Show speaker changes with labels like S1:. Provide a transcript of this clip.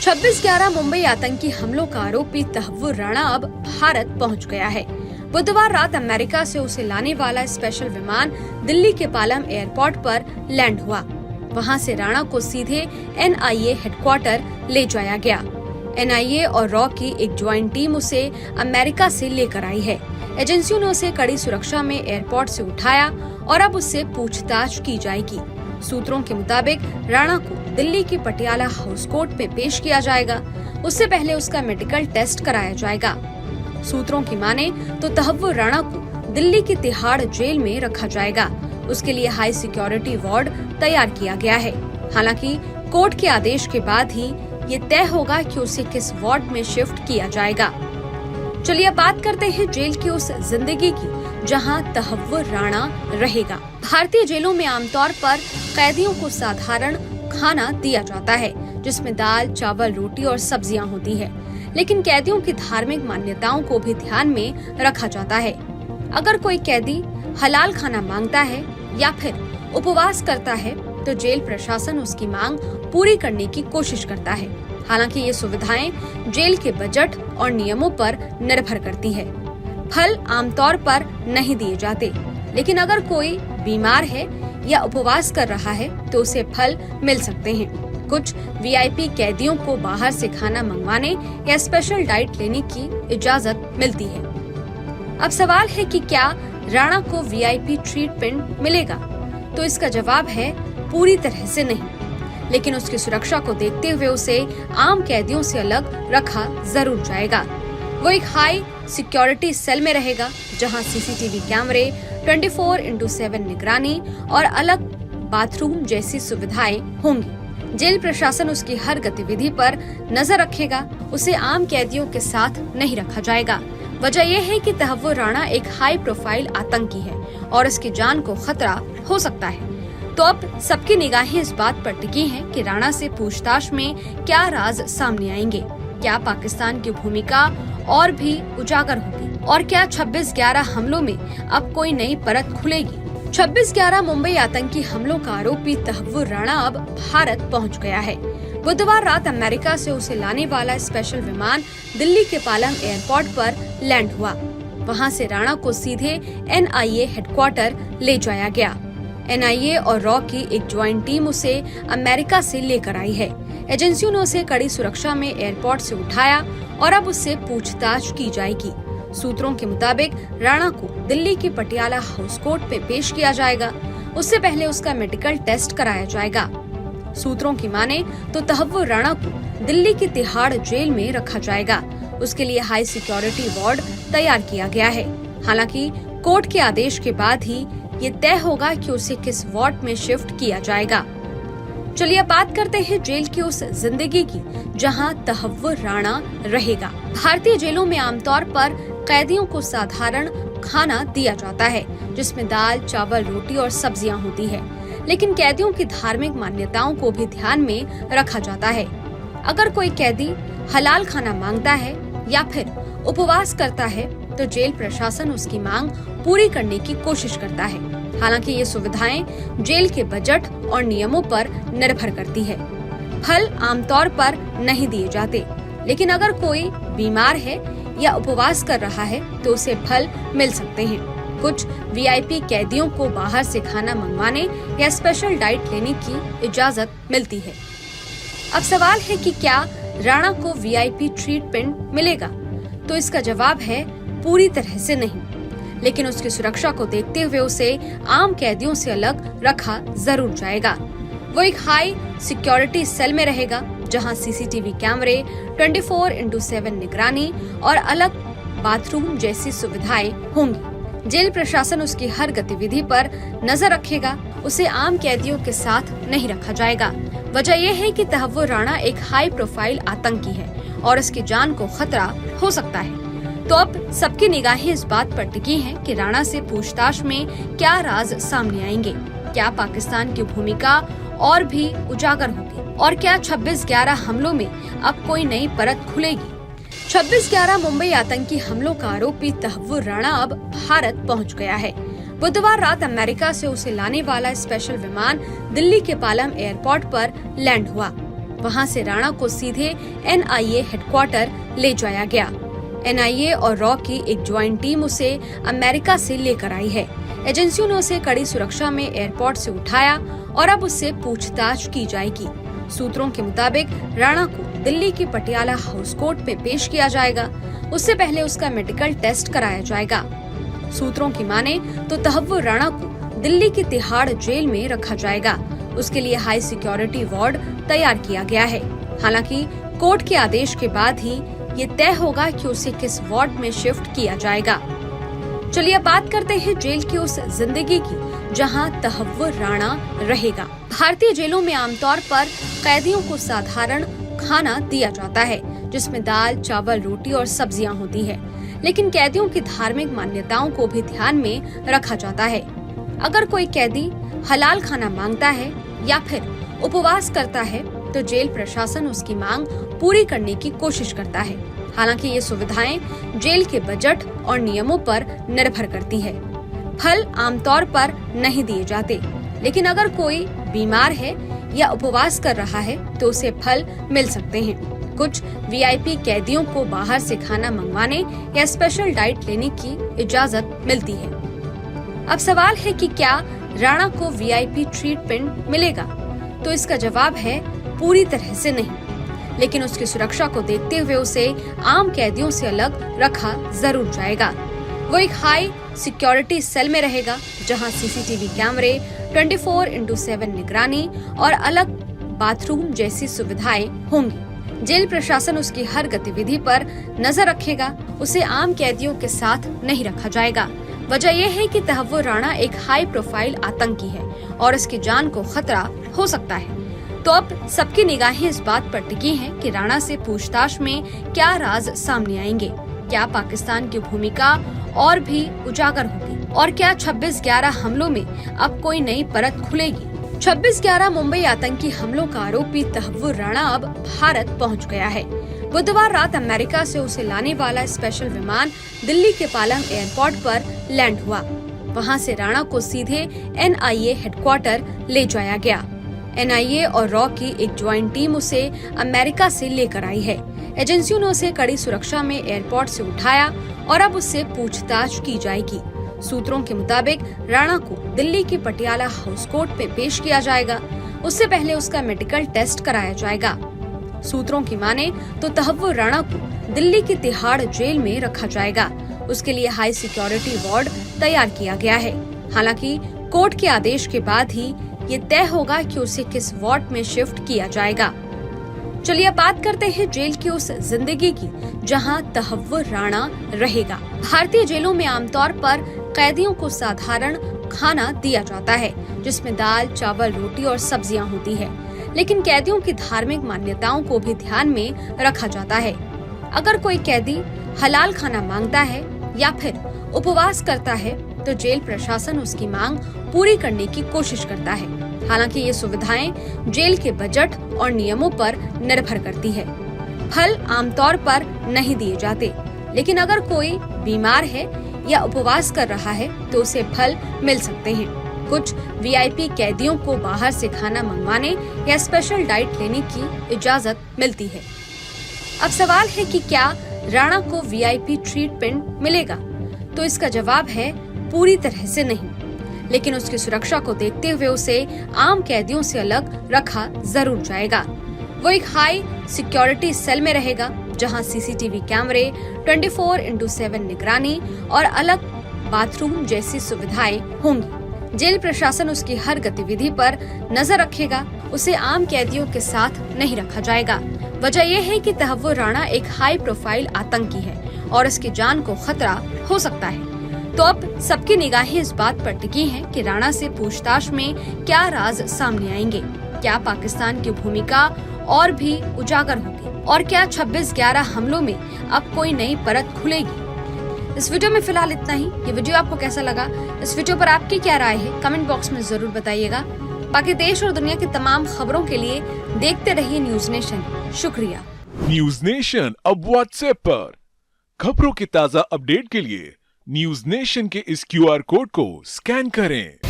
S1: 26/11 मुंबई आतंकी हमलों का आरोपी तहव्वुर राणा अब भारत पहुंच गया है। बुधवार रात अमेरिका से उसे लाने वाला स्पेशल विमान दिल्ली के पालम एयरपोर्ट पर लैंड हुआ। वहां से राणा को सीधे NIA हेडक्वार्टर ले जाया गया। NIA और रॉ की एक ज्वाइंट टीम उसे अमेरिका से लेकर आई है। एजेंसियों ने उसे कड़ी सुरक्षा में एयरपोर्ट से उठाया और अब उससे पूछताछ की जाएगी। सूत्रों के मुताबिक राणा को दिल्ली के पटियाला हाउस कोर्ट में पेश किया जाएगा। उससे पहले उसका मेडिकल टेस्ट कराया जाएगा। सूत्रों की माने तो तहव्वुर राणा को दिल्ली की तिहाड़ जेल में रखा जाएगा। उसके लिए हाई सिक्योरिटी वार्ड तैयार किया गया है। हालांकि कोर्ट के आदेश के बाद ही ये तय होगा कि उसे किस वार्ड में शिफ्ट किया जाएगा। चलिए अब बात करते हैं जेल की उस जिंदगी की जहां तहव्वुर राणा रहेगा। भारतीय जेलों में आमतौर पर कैदियों को साधारण खाना दिया जाता है, जिसमें दाल, चावल, रोटी और सब्जियां होती है। लेकिन कैदियों की धार्मिक मान्यताओं को भी ध्यान में रखा जाता है। अगर कोई कैदी हलाल खाना मांगता है या फिर उपवास करता है तो जेल प्रशासन उसकी मांग पूरी करने की कोशिश करता है। हालांकि ये सुविधाएं जेल के बजट और नियमों पर निर्भर करती है। फल आमतौर पर नहीं दिए जाते, लेकिन अगर कोई बीमार है या उपवास कर रहा है तो उसे फल मिल सकते हैं। कुछ VIP कैदियों को बाहर से खाना मंगवाने या स्पेशल डाइट लेने की इजाजत मिलती है। अब सवाल है कि क्या राणा को VIP ट्रीटमेंट मिलेगा? तो इसका जवाब है पूरी तरह से नहीं, लेकिन उसकी सुरक्षा को देखते हुए उसे आम कैदियों से अलग रखा जरूर जाएगा। वो एक हाई सिक्योरिटी सेल में रहेगा, जहां CCTV कैमरे, 24/7 निगरानी और अलग बाथरूम जैसी सुविधाएं होंगी। जेल प्रशासन उसकी हर गतिविधि पर नजर रखेगा। उसे आम कैदियों के साथ नहीं रखा जाएगा। वजह यह है कि तहव्वुर राणा एक हाई प्रोफाइल आतंकी है और इसकी जान को खतरा हो सकता है। तो अब सबकी निगाहें इस बात पर टिकी हैं कि राणा से पूछताछ में क्या राज सामने आएंगे। क्या पाकिस्तान की भूमिका और भी उजागर होगी और क्या 26/11 हमलों में अब कोई नई परत खुलेगी? 26/11 मुंबई आतंकी हमलों का आरोपी तहव्वुर राणा अब भारत पहुंच गया है। बुधवार रात अमेरिका से उसे लाने वाला स्पेशल विमान दिल्ली के पालम एयरपोर्ट पर लैंड हुआ। वहां से राणा को सीधे NIA हेडक्वार्टर ले जाया गया। NIA और रॉ की एक ज्वाइंट टीम उसे अमेरिका से लेकर आई है। एजेंसियों ने उसे कड़ी सुरक्षा में एयरपोर्ट से उठाया और अब उससे पूछताछ की जाएगी। सूत्रों के मुताबिक राणा को दिल्ली के पटियाला हाउस कोर्ट में पेश किया जाएगा। उससे पहले उसका मेडिकल टेस्ट कराया जाएगा। सूत्रों की माने तो तहव्वुर राणा को दिल्ली की तिहाड़ जेल में रखा जाएगा। उसके लिए हाई सिक्योरिटी वार्ड तैयार किया गया है। हालांकि कोर्ट के आदेश के बाद ही ये तय होगा कि उसे किस वार्ड में शिफ्ट किया जाएगा। चलिए अब बात करते हैं जेल की उस जिंदगी की जहां तहव्वुर राणा रहेगा। भारतीय जेलों में आमतौर पर कैदियों को साधारण खाना दिया जाता है, जिसमें दाल, चावल, रोटी और सब्जियां होती है। लेकिन कैदियों की धार्मिक मान्यताओं को भी ध्यान में रखा जाता है। अगर कोई कैदी हलाल खाना मांगता है या फिर उपवास करता है तो जेल प्रशासन उसकी मांग पूरी करने की कोशिश करता है। हालांकि ये सुविधाएं जेल के बजट और नियमों पर निर्भर करती है। फल आमतौर पर नहीं दिए जाते, लेकिन अगर कोई बीमार है या उपवास कर रहा है तो उसे फल मिल सकते हैं। कुछ VIP कैदियों को बाहर से खाना मंगवाने या स्पेशल डाइट लेने की इजाजत मिलती है। अब सवाल है कि क्या राणा को VIP ट्रीटमेंट मिलेगा? तो इसका जवाब है पूरी तरह से नहीं, लेकिन उसकी सुरक्षा को देखते हुए उसे आम कैदियों से अलग रखा जरूर जाएगा। वो एक हाई सिक्योरिटी सेल में रहेगा, जहां CCTV कैमरे, 24/7 निगरानी और अलग बाथरूम जैसी सुविधाएं होंगी। जेल प्रशासन उसकी हर गतिविधि पर नजर रखेगा। उसे आम कैदियों के साथ नहीं रखा जाएगा। वजह यह है कि तहव्वुर राणा एक हाई प्रोफाइल आतंकी है और इसकी जान को खतरा हो सकता है। तो अब सबकी निगाहें इस बात पर टिकी हैं कि राणा से पूछताछ में क्या राज सामने आएंगे। क्या पाकिस्तान की भूमिका और भी उजागर होगी और क्या 26/11 हमलों में अब कोई नई परत खुलेगी? 26/11 मुंबई आतंकी हमलों का आरोपी तहव्वुर राणा अब भारत पहुंच गया है। बुधवार रात अमेरिका से उसे लाने वाला स्पेशल विमान दिल्ली के पालम एयरपोर्ट पर लैंड हुआ। वहां से राणा को सीधे NIA हेडक्वार्टर ले जाया गया। NIA और रॉ की एक ज्वाइंट टीम उसे अमेरिका से लेकर आई है। एजेंसियों ने उसे कड़ी सुरक्षा में एयरपोर्ट से उठाया और अब उससे पूछताछ की जाएगी। सूत्रों के मुताबिक राणा को दिल्ली की पटियाला हाउस कोर्ट में पेश किया जाएगा। उससे पहले उसका मेडिकल टेस्ट कराया जाएगा। सूत्रों की माने तो तहव्वुर राणा को दिल्ली की तिहाड़ जेल में रखा जाएगा। उसके लिए हाई सिक्योरिटी वार्ड तैयार किया गया है। हालांकि कोर्ट के आदेश के बाद ही ये तय होगा कि उसे किस वार्ड में शिफ्ट किया जाएगा। चलिए अब बात करते हैं जेल की उस जिंदगी की जहां तहव्वुर राणा रहेगा। भारतीय जेलों में आमतौर पर कैदियों को साधारण खाना दिया जाता है, जिसमें दाल, चावल, रोटी और सब्जियां होती है। लेकिन कैदियों की धार्मिक मान्यताओं को भी ध्यान में रखा जाता है। अगर कोई कैदी हलाल खाना मांगता है या फिर उपवास करता है तो जेल प्रशासन उसकी मांग पूरी करने की कोशिश करता है। हालांकि ये सुविधाएं जेल के बजट और नियमों पर निर्भर करती है। फल आमतौर पर नहीं दिए जाते, लेकिन अगर कोई बीमार है या उपवास कर रहा है तो उसे फल मिल सकते हैं। कुछ VIP कैदियों को बाहर से खाना मंगवाने या स्पेशल डाइट लेने की इजाजत मिलती है। अब सवाल है कि क्या राणा को VIP ट्रीटमेंट मिलेगा? तो इसका जवाब है पूरी तरह से नहीं, लेकिन उसकी सुरक्षा को देखते हुए उसे आम कैदियों से अलग रखा जरूर जाएगा। वो एक हाई सिक्योरिटी सेल में रहेगा, जहां CCTV कैमरे, 24/7 निगरानी और अलग बाथरूम जैसी सुविधाएं होंगी। जेल प्रशासन उसकी हर गतिविधि पर नजर रखेगा। उसे आम कैदियों के साथ नहीं रखा जाएगा। वजह यह है कि तहव्वुर राणा एक हाई प्रोफाइल आतंकी है और इसकी जान को खतरा हो सकता है। तो अब सबकी निगाहें इस बात पर टिकी हैं कि राणा से पूछताछ में क्या राज सामने आएंगे। क्या पाकिस्तान की भूमिका और भी उजागर होगी और क्या 26/11 हमलों में अब कोई नई परत खुलेगी? 26/11 मुंबई आतंकी हमलों का आरोपी तहव्वुर राणा अब भारत पहुंच गया है। बुधवार रात अमेरिका से उसे लाने वाला स्पेशल विमान दिल्ली के पालम एयरपोर्ट पर लैंड हुआ। वहां से राणा को सीधे NIA हेडक्वार्टर ले जाया गया। NIA और रॉ की एक ज्वाइंट टीम उसे अमेरिका से लेकर आई है। एजेंसियों ने उसे कड़ी सुरक्षा में एयरपोर्ट से उठाया और अब उससे पूछताछ की जाएगी। सूत्रों के मुताबिक राणा को दिल्ली की पटियाला हाउस कोर्ट में पेश किया जाएगा। उससे पहले उसका मेडिकल टेस्ट कराया जाएगा। सूत्रों की माने तो तहव्वुर राणा को दिल्ली की तिहाड़ जेल में रखा जाएगा। उसके लिए हाई सिक्योरिटी वार्ड तैयार किया गया है। हालांकि कोर्ट के आदेश के बाद ही ये तय होगा कि उसे किस वार्ड में शिफ्ट किया जाएगा। चलिए अब बात करते हैं जेल की उस जिंदगी की जहां तहव्वुर राणा रहेगा। भारतीय जेलों में आमतौर पर कैदियों को साधारण खाना दिया जाता है, जिसमें दाल, चावल, रोटी और सब्जियां होती है। लेकिन कैदियों की धार्मिक मान्यताओं को भी ध्यान में रखा जाता है। अगर कोई कैदी हलाल खाना मांगता है या फिर उपवास करता है तो जेल प्रशासन उसकी मांग पूरी करने की कोशिश करता है। हालांकि ये सुविधाएं जेल के बजट और नियमों पर निर्भर करती है। फल आमतौर पर नहीं दिए जाते, लेकिन अगर कोई बीमार है या उपवास कर रहा है तो उसे फल मिल सकते हैं। कुछ VIP कैदियों को बाहर से खाना मंगवाने या स्पेशल डाइट लेने की इजाजत मिलती है। अब सवाल है कि क्या राणा को VIP ट्रीटमेंट मिलेगा? तो इसका जवाब है पूरी तरह से नहीं, लेकिन उसकी सुरक्षा को देखते हुए उसे आम कैदियों से अलग रखा जरूर जाएगा। वो एक हाई सिक्योरिटी सेल में रहेगा, जहां CCTV कैमरे, 24/7 निगरानी और अलग बाथरूम जैसी सुविधाएं होंगी। जेल प्रशासन उसकी हर गतिविधि पर नजर रखेगा। उसे आम कैदियों के साथ नहीं रखा जाएगा। वजह यह है कि तहव्वुर राणा एक हाई प्रोफाइल आतंकी है और इसकी जान को खतरा हो सकता है। तो अब सबकी निगाहें इस बात पर टिकी हैं कि राणा से पूछताछ में क्या राज सामने आएंगे। क्या पाकिस्तान की भूमिका और भी उजागर होगी और क्या 26/11 हमलों में अब कोई नई परत खुलेगी? इस वीडियो में फिलहाल इतना ही। ये वीडियो आपको कैसा लगा? इस वीडियो पर आपकी क्या राय है? कमेंट बॉक्स में जरूर बताइएगा। बाकी देश और दुनिया की तमाम खबरों के लिए देखते रहिए न्यूज नेशन। शुक्रिया।
S2: न्यूज नेशन अब व्हाट्सएप पर खबरों की ताज़ा अपडेट के लिए न्यूज नेशन के इस QR कोड को स्कैन करें।